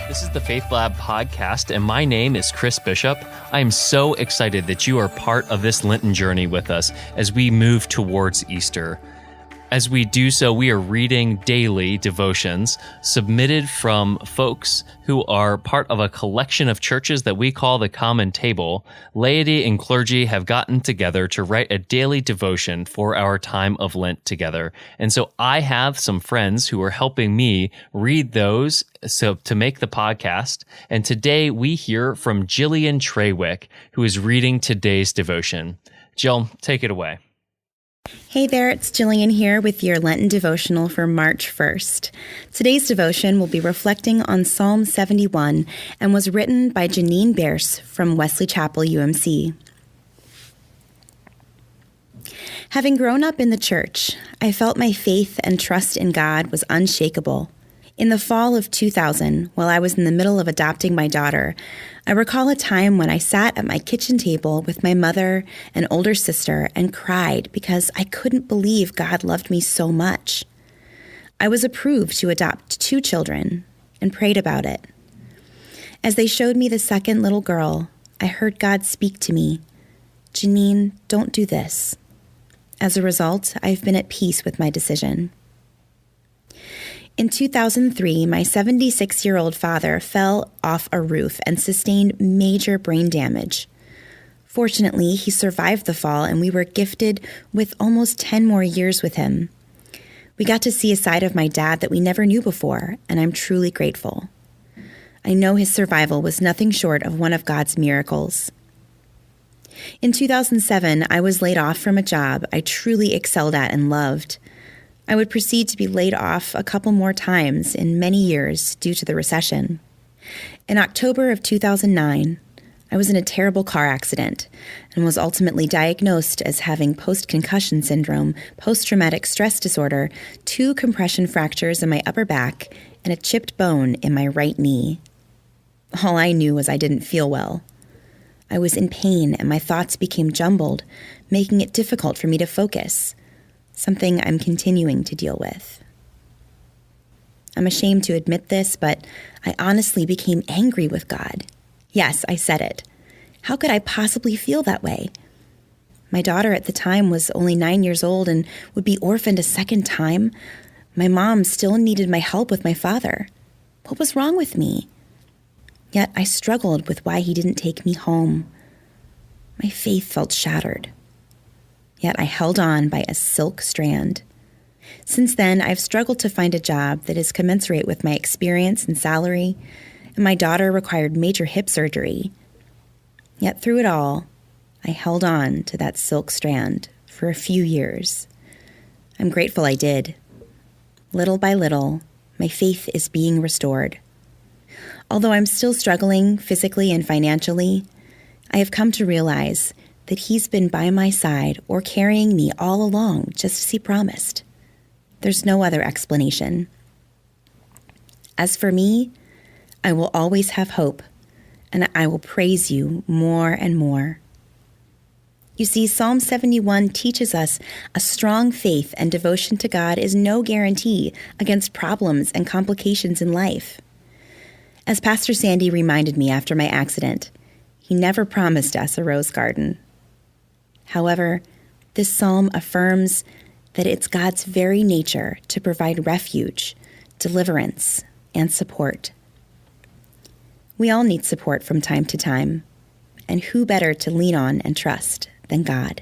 This is the Faith Lab podcast, and my name is Chris Bishop. I am so excited that you are part of this Lenten journey with us as we move towards Easter. As we do so, we are reading daily devotions submitted from folks who are part of a collection of churches that we call the Common Table. Laity and clergy have gotten together to write a daily devotion for our time of Lent together. And so I have some friends who are helping me read those to make the podcast. And today we hear from Jillian Trawick, who is reading today's devotion. Jill, take it away. Hey there, it's Jillian here with your Lenten Devotional for March 1st. Today's devotion will be reflecting on Psalm 71 and was written by Jeannine Bearce from Wesley Chapel, UMC. Having grown up in the church, I felt my faith and trust in God was unshakable. In the fall of 2000, while I was in the middle of adopting my daughter, I recall a time when I sat at my kitchen table with my mother and older sister and cried because I couldn't believe God loved me so much. I was approved to adopt 2 children and prayed about it. As they showed me the second little girl, I heard God speak to me, "Jeannine, don't do this." As a result, I've been at peace with my decision. In 2003, my 76-year-old father fell off a roof and sustained major brain damage. Fortunately, he survived the fall, and we were gifted with almost 10 more years with him. We got to see a side of my dad that we never knew before, and I'm truly grateful. I know his survival was nothing short of one of God's miracles. In 2007, I was laid off from a job I truly excelled at and loved. I would proceed to be laid off a couple more times in many years due to the recession. In October of 2009, I was in a terrible car accident and was ultimately diagnosed as having post-concussion syndrome, post-traumatic stress disorder, 2 compression fractures in my upper back, and a chipped bone in my right knee. All I knew was I didn't feel well. I was in pain and my thoughts became jumbled, making it difficult for me to focus. Something I'm continuing to deal with. I'm ashamed to admit this, but I honestly became angry with God. Yes, I said it. How could I possibly feel that way? My daughter at the time was only 9 years old and would be orphaned a second time. My mom still needed my help with my father. What was wrong with me? Yet I struggled with why he didn't take me home. My faith felt shattered. Yet I held on by a silk strand. Since then, I've struggled to find a job that is commensurate with my experience and salary, and my daughter required major hip surgery. Yet through it all, I held on to that silk strand for a few years. I'm grateful I did. Little by little, my faith is being restored. Although I'm still struggling physically and financially, I have come to realize that He's been by my side or carrying me all along, just as He promised. There's no other explanation. As for me, I will always have hope, and I will praise You more and more. You see, Psalm 71 teaches us a strong faith and devotion to God is no guarantee against problems and complications in life. As Pastor Sandy reminded me after my accident, He never promised us a rose garden. However, this psalm affirms that it's God's very nature to provide refuge, deliverance, and support. We all need support from time to time, and who better to lean on and trust than God?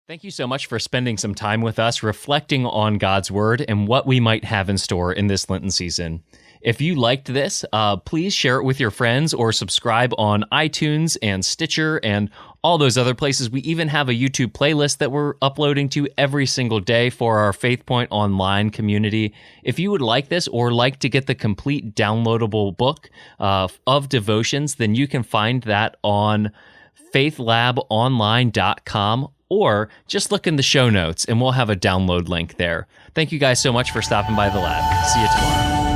Thank you so much for spending some time with us, reflecting on God's Word and what we might have in store in this Lenten season. If you liked this, please share it with your friends or subscribe on iTunes and Stitcher and all those other places. We even have a YouTube playlist that we're uploading to every single day for our Faith Point Online community. If you would like this or like to get the complete downloadable book of devotions, then you can find that on faithlabonline.com, or just look in the show notes and we'll have a download link there. Thank you guys so much for stopping by the lab. See you tomorrow.